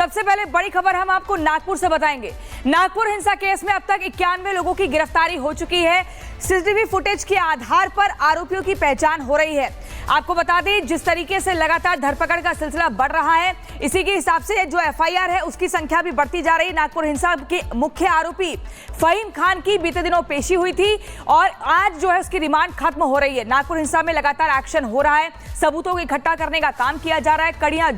सबसे पहले बड़ी खबर हम आपको नागपुर से बताएंगे। नागपुर हिंसा केस में अब तक 91 लोगों की गिरफ्तारी हो चुकी है। सीसीटीवी फुटेज के आधार पर आरोपियों की पहचान हो रही है। आपको बता दें, जिस तरीके से लगातार धरपकड़ का सिलसिला बढ़ रहा है, इसी के हिसाब से जो एफआईआर है उसकी संख्या भी बढ़ती जा रही है। नागपुर हिंसा के मुख्य आरोपी फहीम खान की बीते दिनों पेशी हुई थी और आज जो है उसकी रिमांड खत्म हो रही है। नागपुर हिंसा में लगातार एक्शन हो रहा है, सबूतों को इकट्ठा करने का काम किया जा रहा है, कड़ियां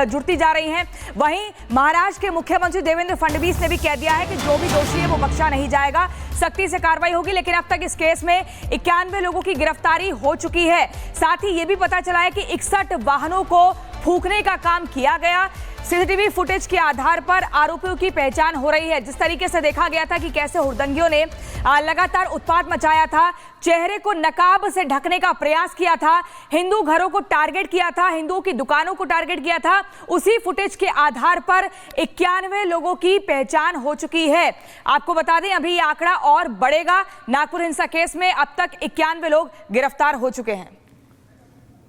जुड़ती जा रही हैं। वहीं महाराष्ट्र के मुख्यमंत्री देवेंद्र फडणवीस ने भी कह दिया है कि जो भी दोषी है वो बख्शा नहीं जाएगा, सख्ती से कार्रवाई होगी। लेकिन अब तक इस केस में 91 लोगों की गिरफ्तारी हो चुकी है। साथ ही ये भी पता चला है कि 61 वाहनों को फूंकने का काम किया गया। सीसीटीवी फुटेज के आधार पर आरोपियों की पहचान हो रही है। जिस तरीके से देखा गया था कि कैसे हुड़दंगियों ने लगातार उत्पात मचाया था, चेहरे को नकाब से ढकने का प्रयास किया था, हिंदू घरों को टारगेट किया था, हिंदुओं की दुकानों को टारगेट किया था, उसी फुटेज के आधार पर 91 लोगों की पहचान हो चुकी है। आपको बता दें, अभी ये आंकड़ा और बढ़ेगा। नागपुर हिंसा केस में अब तक 91 लोग गिरफ्तार हो चुके हैं।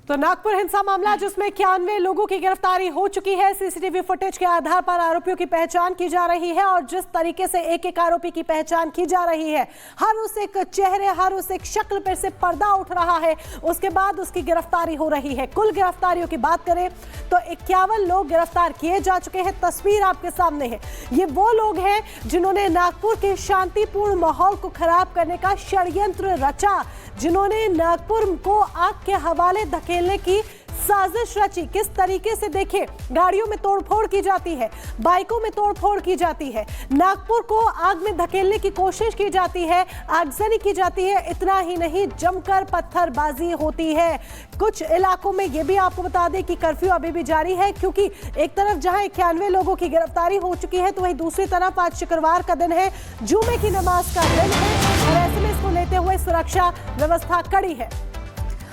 तो नागपुर हिंसा मामला जिसमें 91 लोगों की गिरफ्तारी हो चुकी है। सीसीटीवी फुटेज के आधार पर आरोपियों की पहचान की जा रही है और जिस तरीके से एक एक आरोपी की पहचान की जा रही है, हर उस एक चेहरे, हर उस एक शक्ल पर से पर्दा उठ रहा है, उसके बाद उसकी गिरफ्तारी हो रही है। कुल गिरफ्तारियों की बात करें तो 51 लोग गिरफ्तार किए जा चुके हैं। तस्वीर आपके सामने है, ये वो लोग हैं जिन्होंने नागपुर के शांतिपूर्ण माहौल को खराब करने का षड्यंत्र रचा, जिन्होंने नागपुर को आग के हवाले धकेलने की साजिश रची। किस तरीके से देखिए, गाड़ियों में तोड़फोड़ की जाती है, बाइकों में तोड़फोड़ की जाती है, नागपुर को आग में धकेलने की कोशिश की जाती है, आगजनी की जाती है। इतना ही नहीं, जमकर पत्थरबाजी होती है। कुछ इलाकों में ये भी आपको बता दें कि कर्फ्यू अभी भी जारी है, क्योंकि एक तरफ जहां 91 लोगों की गिरफ्तारी हो चुकी है तो वहीं दूसरी तरफ आज शुक्रवार का दिन है, जुमे की नमाज का दिन है और ऐसे में इसको लेते हुए सुरक्षा व्यवस्था कड़ी है।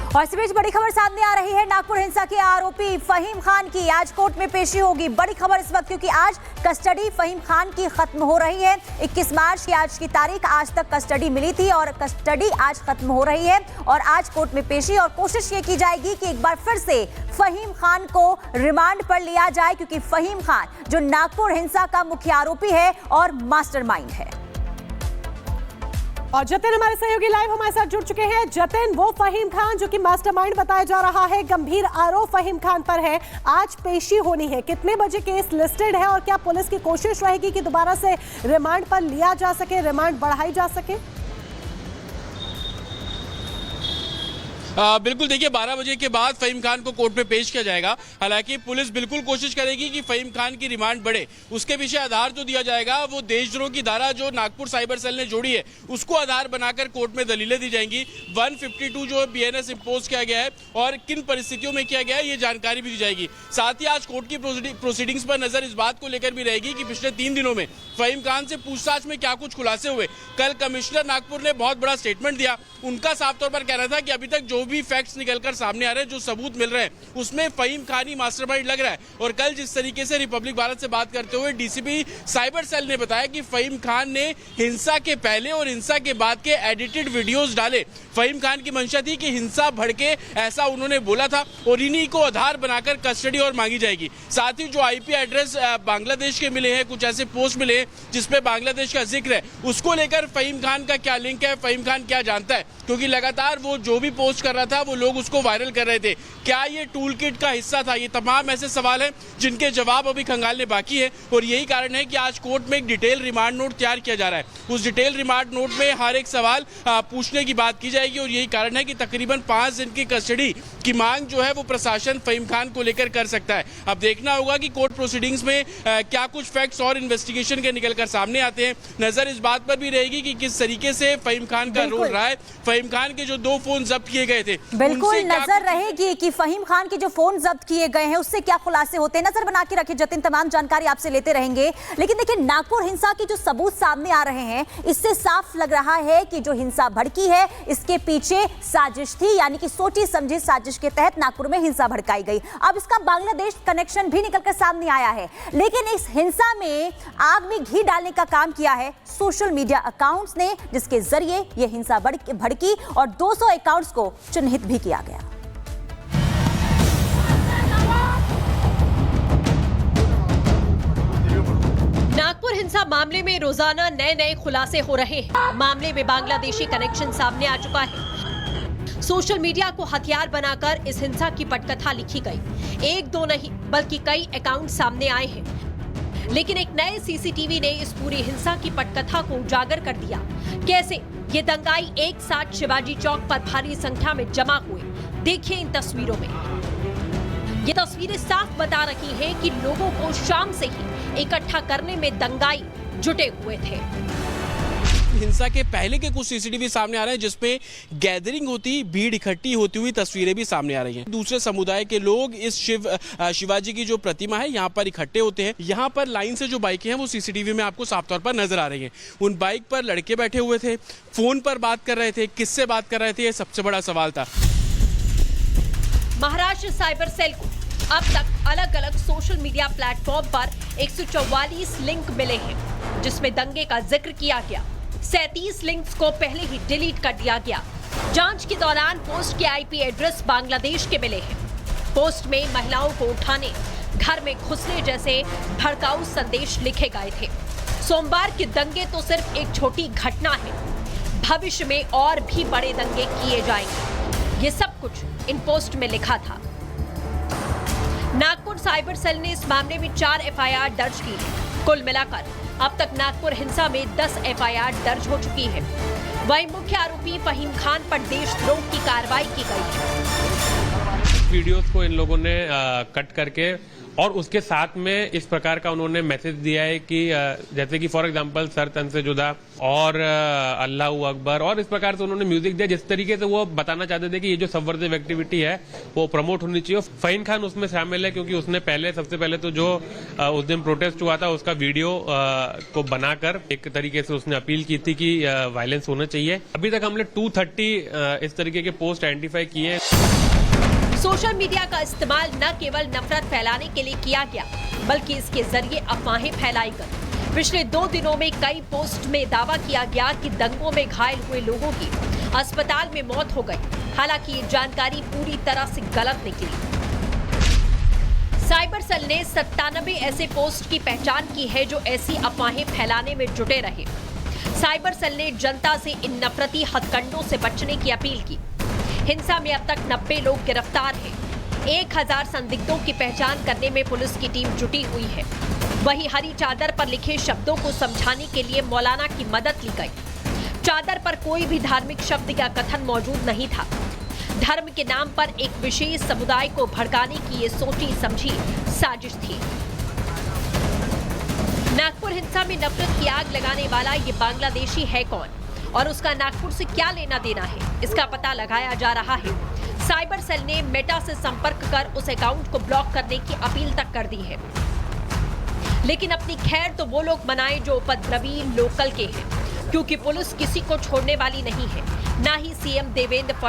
और इस बीच बड़ी खबर सामने आ रही है। नागपुर हिंसा के आरोपी फहीम खान की आज कोर्ट में पेशी होगी। बड़ी खबर इस वक्त, क्योंकि आज कस्टडी फहीम खान की खत्म हो रही है। 21 मार्च की आज की तारीख, आज तक कस्टडी मिली थी और कस्टडी आज खत्म हो रही है और आज कोर्ट में पेशी। और कोशिश ये की जाएगी कि एक बार फिर से फहीम खान को रिमांड पर लिया जाए, क्योंकि फहीम खान जो नागपुर हिंसा का मुख्य आरोपी है और मास्टरमाइंड है। और जतिन हमारे सहयोगी लाइव हमारे साथ जुड़ चुके हैं। जतिन, वो फहीम खान जो कि मास्टरमाइंड बताया जा रहा है, गंभीर आरोप फहीम खान पर है, आज पेशी होनी है। कितने बजे केस लिस्टेड है और क्या पुलिस की कोशिश रहेगी कि दोबारा से रिमांड पर लिया जा सके, रिमांड बढ़ाई जा सके? बिल्कुल, देखिए 12 बजे के बाद फहीम खान को कोर्ट में पेश किया जाएगा। हालांकि पुलिस बिल्कुल कोशिश करेगी कि फहीम खान की रिमांड बढ़े। उसके पीछे आधार जो दिया जाएगा वो देशद्रोह की धारा जो नागपुर साइबर सेल ने जोड़ी है उसको आधार बनाकर कोर्ट में दलीलें दी जाएंगी। 152 जो BNS इम्पोज किया गया है और किन परिस्थितियों में किया गया है ये जानकारी भी दी जाएगी। साथ ही आज कोर्ट की प्रोसीडिंग्स पर नजर इस बात को लेकर भी रहेगी कि पिछले 3 दिनों में फहीम खान से पूछताछ में क्या कुछ खुलासे हुए। कल कमिश्नर नागपुर ने बहुत बड़ा स्टेटमेंट दिया। उनका साफ तौर पर कहना था कि अभी तक जो भी फैक्ट्स निकलकर सामने आ रहे हैं, जो सबूत मिल रहे हैं, उसमें फहीम खान ही मास्टरमाइंड लग रहा है। और कल जिस तरीके से रिपब्लिक भारत से बात करते हुए डीसीपी साइबर सेल ने बताया कि फहीम खान ने हिंसा के पहले और हिंसा के बाद के एडिटेड वीडियोस डाले। फहीम खान की मंशा थी कि हिंसा भड़के, ऐसा उन्होंने बोला था और इन्हीं को आधार बनाकर कस्टडी और मांगी जाएगी। साथ ही जो IP एड्रेस बांग्लादेश के मिले हैं, कुछ ऐसे पोस्ट मिले हैं जिसपे बांग्लादेश का जिक्र है, उसको लेकर फहीम खान का क्या लिंक है, फहीम खान क्या जानता है, क्योंकि लगातार वो जो भी पोस्ट कर रहा था वो लोग उसको वायरल कर रहे थे। क्या ये टूल किट का हिस्सा था? ये तमाम ऐसे सवाल हैं जिनके जवाब अभी खंगालने बाकी है और यही कारण है कि आज कोर्ट में एक डिटेल रिमांड नोट तैयार किया जा रहा है। उस डिटेल रिमांड नोट में हर एक सवाल पूछने की बात की जाएगी और यही कारण है कि तकरीबन 5 दिन की कस्टडी की मांग जो है वो प्रशासन फहीम खान को लेकर कर सकता है। अब देखना होगा कि कोर्ट प्रोसीडिंग्स में क्या कुछ फैक्ट्स और इन्वेस्टिगेशन के निकलकर सामने आते हैं। नजर इस बात पर भी रहेगी कि किस तरीके से फहीम खान का रोल रहा है। फहीम खान के जो 2 फोन जब्त किए गए थे, बिल्कुल नजर रहेगी कि फहीम खान के जो फोन जब्त किए गए हैं उससे क्या खुलासे होते हैं। नजर बना के रखे जतिन, तमाम जानकारी आपसे लेते रहेंगे। लेकिन देखिए, नागपुर हिंसा के जो सबूत सामने आ रहे हैं, इससे साफ लग रहा है कि जो हिंसा भड़की है इसके पीछे साजिश थी, यानी कि सोची समझी साजिश के तहत नागपुर में हिंसा भड़काई गई। अब इसका बांग्लादेश कनेक्शन भी निकलकर सामने आया है। लेकिन इस हिंसा में आग में घी डालने का काम किया है सोशल मीडिया अकाउंट्स ने, जिसके जरिए यह हिंसा भड़की और 200 अकाउंट्स को चिन्हित भी किया गया। हिंसा मामले में रोजाना नए खुलासे हो रहे हैं। मामले में बांग्लादेशी कनेक्शन सामने आ चुका है। सोशल मीडिया को हथियार बनाकर इस हिंसा की पटकथा लिखी गई। एक दो नहीं बल्कि कई अकाउंट सामने आए हैं। लेकिन एक नए सीसीटीवी ने इस पूरी हिंसा की पटकथा को उजागर कर दिया। कैसे ये दंगाई एक साथ शिवाजी चौक पर भारी संख्या में जमा हुए, देखिए इन तस्वीरों में। ये तस्वीरें साफ बता रही हैं कि लोगों को शाम से ही इकट्ठा करने में दंगाई जुटे हुए थे। हिंसा के पहले के कुछ सीसीटीवी सामने आ रहे हैं जिसमें गैदरिंग होती, भीड़ इकट्ठी होती हुई तस्वीरें भी सामने आ रही हैं। दूसरे समुदाय के लोग इस शिवाजी की जो प्रतिमा है यहाँ पर इकट्ठे होते हैं। यहाँ पर लाइन से जो बाइकें हैं वो सीसीटीवी में आपको साफ तौर पर नजर आ रही हैं। उन बाइक पर लड़के बैठे हुए थे, फोन पर बात कर रहे थे, किससे बात कर रहे थे, ये सबसे बड़ा सवाल था। महाराष्ट्र साइबर सेल को अब तक अलग अलग सोशल मीडिया प्लेटफॉर्म पर 144 लिंक मिले हैं जिसमें दंगे का जिक्र किया गया। 37 लिंक्स को पहले ही डिलीट कर दिया गया। जांच के दौरान पोस्ट के आईपी एड्रेस बांग्लादेश के मिले हैं। पोस्ट में महिलाओं को उठाने, घर में घुसने जैसे भड़काऊ संदेश लिखे गए थे। सोमवार के दंगे तो सिर्फ एक छोटी घटना है, भविष्य में और भी बड़े दंगे किए जाएंगे, ये सब कुछ इन पोस्ट में लिखा था। नागपुर साइबर सेल ने इस मामले में 4 एफआईआर दर्ज की है। कुल मिलाकर अब तक नागपुर हिंसा में 10 एफआईआर दर्ज हो चुकी है। वहीं मुख्य आरोपी फहीम खान पर देशद्रोह की कार्रवाई की गई है। वीडियोस को इन लोगों ने कट करके और उसके साथ में इस प्रकार का उन्होंने मैसेज दिया है कि जैसे कि फॉर एग्जांपल सर तन से जुदा और अल्लाह अकबर और इस प्रकार से उन्होंने म्यूजिक दिया जिस तरीके से वो बताना चाहते थे कि ये जो सबवर्सिव एक्टिविटी है वो प्रमोट होनी चाहिए। फहीम खान उसमें शामिल है क्योंकि उसने सबसे पहले तो जो उस दिन प्रोटेस्ट हुआ था उसका वीडियो को बनाकर एक तरीके से उसने अपील की थी कि वायलेंस होना चाहिए। अभी तक हमने 230 इस तरीके के पोस्ट आइडेंटिफाई किए। सोशल मीडिया का इस्तेमाल न केवल नफरत फैलाने के लिए किया गया बल्कि इसके जरिए अफवाहें फैलाई गई। पिछले 2 दिनों में कई पोस्ट में दावा किया गया कि दंगों में घायल हुए लोगों की अस्पताल में मौत हो गई। हालांकि ये जानकारी पूरी तरह से गलत निकली। साइबर सेल ने 97 ऐसे पोस्ट की पहचान की है जो ऐसी अफवाहें फैलाने में जुटे रहे। साइबर सेल ने जनता से इन नफरती हथकंडों से बचने की अपील की। हिंसा में अब तक 90 लोग गिरफ्तार हैं। 1000 संदिग्धों की पहचान करने में पुलिस की टीम जुटी हुई है। वहीं हरी चादर पर लिखे शब्दों को समझाने के लिए मौलाना की मदद ली गई। चादर पर कोई भी धार्मिक शब्द या कथन मौजूद नहीं था। धर्म के नाम पर एक विशेष समुदाय को भड़काने की ये सोची समझी साजिश थी। नागपुर हिंसा में नफरत की आग लगाने वाला ये बांग्लादेशी है कौन और उसका नागपुर से क्या लेना देना है, इसका पता लगाया जा रहा है। साइबर सेल ने मेटा से संपर्क कर उस अकाउंट को ब्लॉक करने की अपील तक कर दी है। लेकिन अपनी खैर तो वो लोग मनाएं जो उपद्रवी लोकल के हैं, क्योंकि पुलिस किसी को छोड़ने वाली नहीं है, ना ही सीएम देवेंद्र